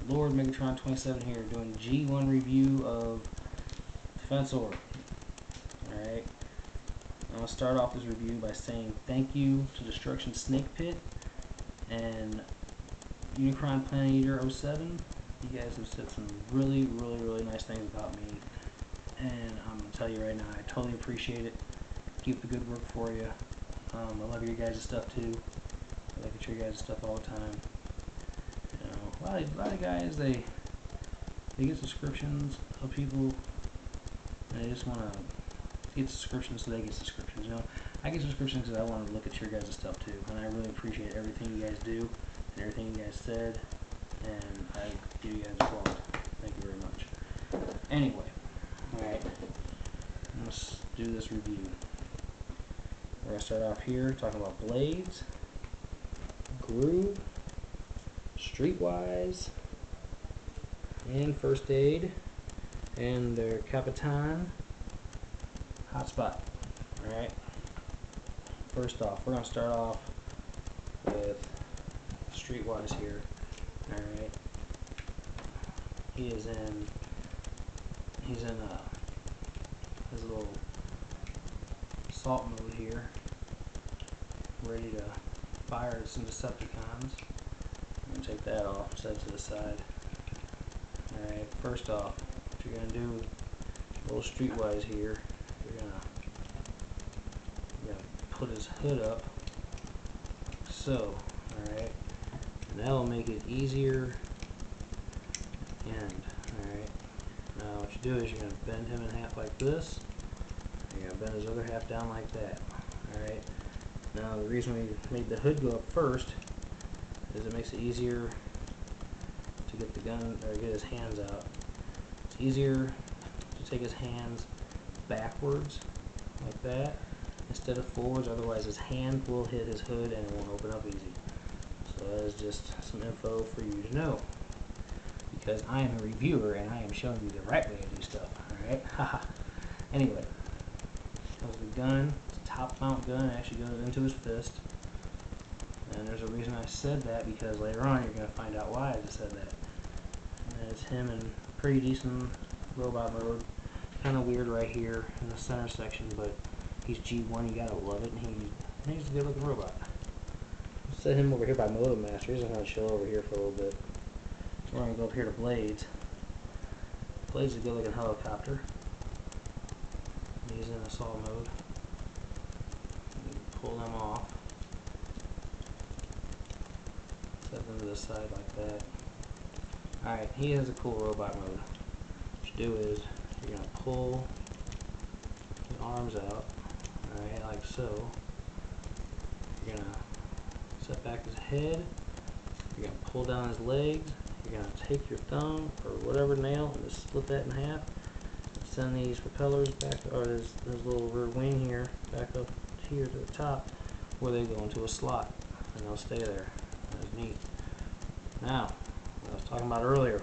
Lord Megatron 27 here, doing G1 review of Defensor. Alright, I'm going to start off this review by saying thank you to Destruction Snake Pit and Unicron Planet Eater 07. You guys have said some really nice things about me, and I'm going to tell you right now, I totally appreciate it. Keep the good work for you. I love your guys' stuff too. I look at your guys' stuff all the time. You know, a lot of guys, they get subscriptions of people, and they just want to get subscriptions so they get subscriptions. You know, I get subscriptions because I want to look at your guys' stuff too, and I really appreciate everything you guys do and everything you guys said, and I give you guys applause. Thank you very much. Anyway, alright, let's do this review. We're going to start off here talking about Blades, Groove, Streetwise, and First Aid, and their Capitan Hotspot. Alright, first off, we're going to start off with Streetwise here. Alright, he's in his little assault mode here, ready to fire some Decepticons. I'm going to take that off, set it to the side. Alright, first off, what you're going to do, a little Streetwise here, you're going to put his hood up, like so. Alright, and that'll make it easier and alright, now what you do is you're going to bend him in half like this. You're going to bend his other half down like that. Alright, now the reason we made the hood go up first is it makes it easier to get the gun, or get his hands out. It's easier to take his hands backwards like that instead of forwards, otherwise his hand will hit his hood and it won't open up easy. So that is just some info for you to know, because I am a reviewer and I am showing you the right way to do stuff. Alright, haha. Anyway, that was the gun. It's a top mount gun. It actually goes into his fist. And there's a reason I said that, because later on you're going to find out why I just said that. And it's him in pretty decent robot mode. Kind of weird right here in the center section, but he's G1, you gotta love it, and he's a good looking robot. Let's set him over here by Moto Master. He's going to chill over here for a little bit. We're going to go up here to Blades. Blades is a good looking helicopter. He's in assault mode. Pull them off. Set them to the side like that. Alright, he has a cool robot mode. What you do is, you're going to pull the arms out, alright, like so. You're going to set back his head. You're going to pull down his legs. You're going to take your thumb or whatever nail and just split that in half. Send these propellers back, or this little rear wing here, back up here to the top, where they go into a slot, and they'll stay there. That's neat. Now, what I was talking about earlier,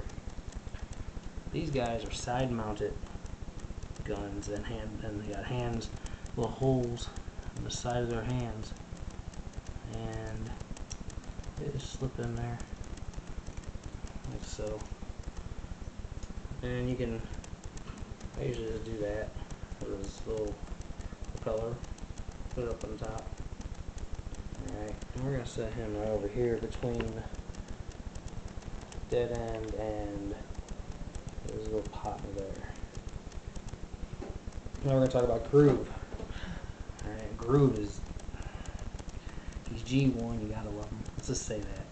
these guys are side-mounted guns, and they got hands, little holes in the side of their hands, and they just slip in there, like so. And you can, I usually just do that with this little propeller, put it up on top. Alright, and we're going to set him right over here between dead end and there's a little partner there. Now we're going to talk about Groove. Alright, Groove is, he's G1, you gotta love him. Let's just say that.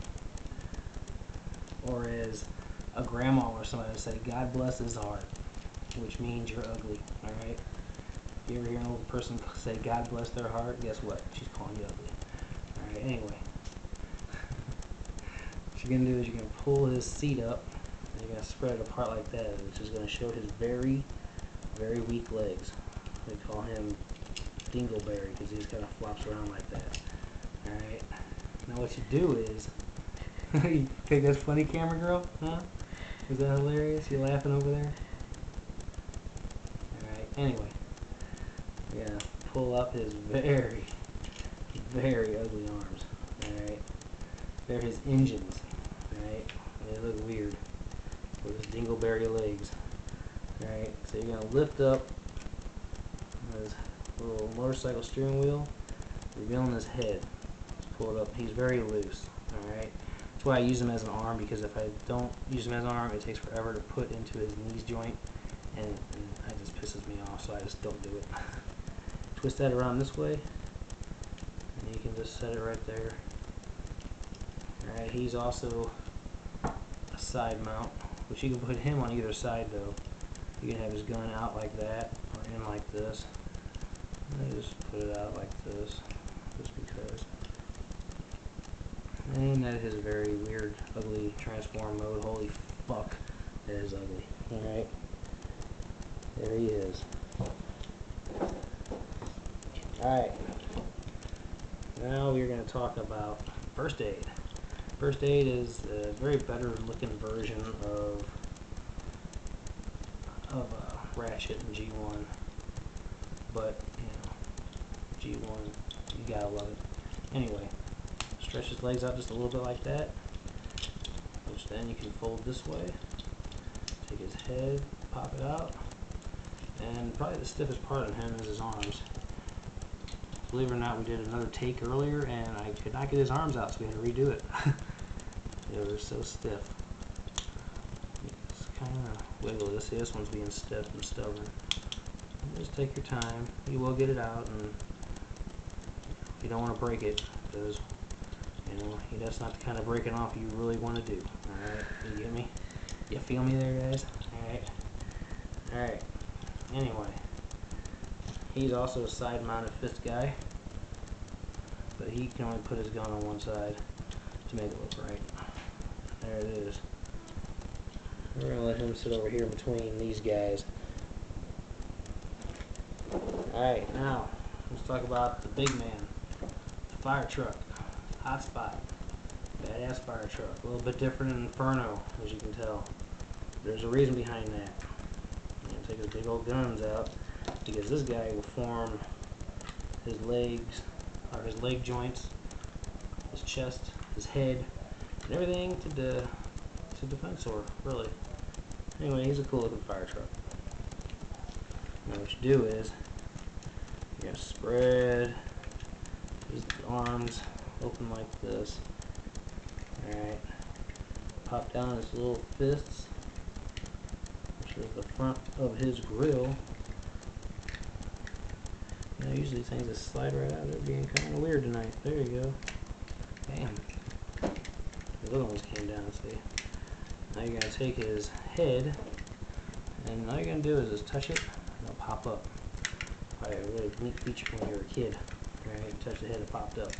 Or as a grandma or somebody would say, God bless his heart, which means you're ugly. Alright? If you ever hear an old person say God bless their heart, guess what? She's calling you ugly. Alright, anyway. What you're going to do is you're going to pull his seat up, and you're going to spread it apart like that, which is going to show his very weak legs. We call him Dingleberry, because he just kind of flops around like that. Alright? Now what you do is, you think that's funny, camera girl? Huh? Is that hilarious? You laughing over there? Alright, anyway. You're going to pull up his very ugly arms. Alright? They're his engines. Alright? They look weird. with his dingleberry legs. Alright, so you're going to lift up his little motorcycle steering wheel, revealing his head. Just pull it up. He's very loose. Alright, that's why I use him as an arm, because if I don't use him as an arm, it takes forever to put into his knees joint, and it just pisses me off, so I just don't do it. Twist that around this way, and you can just set it right there. Alright, he's also a side mount, which you can put him on either side though. You can have his gun out like that, or in like this. And I just put it out like this, just because. And that is a very weird, ugly transform mode. Holy fuck, that is ugly. Alright, there he is. Alright, now we're going to talk about First Aid. First Aid is a very better looking version of Ratchet and G1, but you know, G1, you gotta love it. Anyway, stretch his legs out just a little bit like that, which then you can fold this way, take his head, pop it out, and probably the stiffest part of him is his arms. Believe it or not, we did another take earlier and I could not get his arms out, so we had to redo it. They were so stiff. Just kind of wiggle this. See, this one's being stiff and stubborn. Just take your time. You will get it out, and you don't want to break it, because that's not the kind of breaking off you really want to do. Alright, you get me? You feel me there, guys? Alright. Anyway, he's also a side-mounted fist guy, but he can only put his gun on one side to make it look right. There it is. We're going to let him sit over here between these guys. Alright, now let's talk about the big man, the fire truck, hot spot, badass fire truck. A little bit different in Inferno, as you can tell. There's a reason behind that. I'm going to take his big old guns out, because this guy will form his legs, or his leg joints, his chest, his head, and everything to Defensor, really. Anyway, he's a cool looking fire truck. Now what you do is, you're going to spread his arms open like this. Alright. Pop down his little fists, which is the front of his grill. Usually things just slide right out. They're being kind of weird tonight. There you go. Bam. The other ones came down, see. Now you're going to take his head, and all you're going to do is just touch it, and it'll pop up. Probably a really neat feature when you were a kid. Alright, you touch the head, it popped up.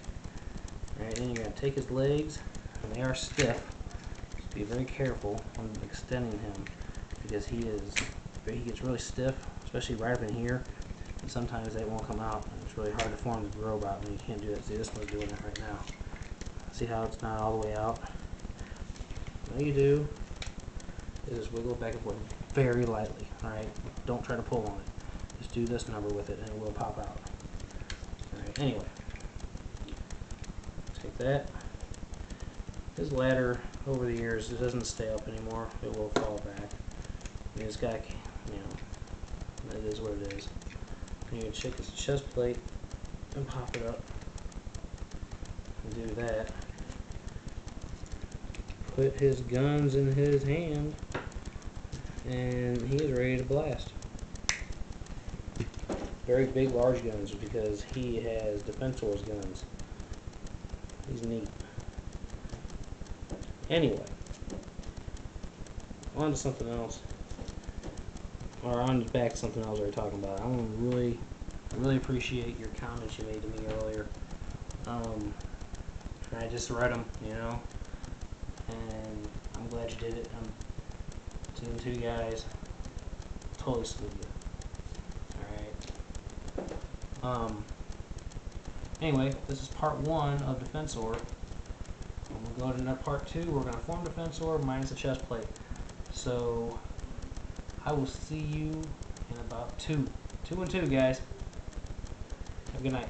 Alright, then you're going to take his legs, and they are stiff. Just be very careful when extending him, because he gets really stiff, especially right up in here, and sometimes they won't come out, and it's really hard to form the robot when you can't do it. See, this one's doing it right now. See how it's not all the way out? All you do is just wiggle it back and forth very lightly, alright? Don't try to pull on it. Just do this number with it and it will pop out. Alright, anyway. Take that. His ladder, over the years, it doesn't stay up anymore. It will fall back. And this guy, it is what it is. And you can check his chest plate and pop it up. And do that. Put his guns in his hand, and he is ready to blast. Very big, large guns, because he has Defensor's guns. He's neat. Anyway, on to something else, or on back to something else we were talking about. I really appreciate your comments you made to me earlier. I just read them, and I'm glad you did it. To them two guys, totally salute you. Alright. Anyway, this is part 1 of Defensor. When we go to part 2, we're going to form Defensor minus the chest plate. So, I will see you in about 2 and 2, guys. Have a good night.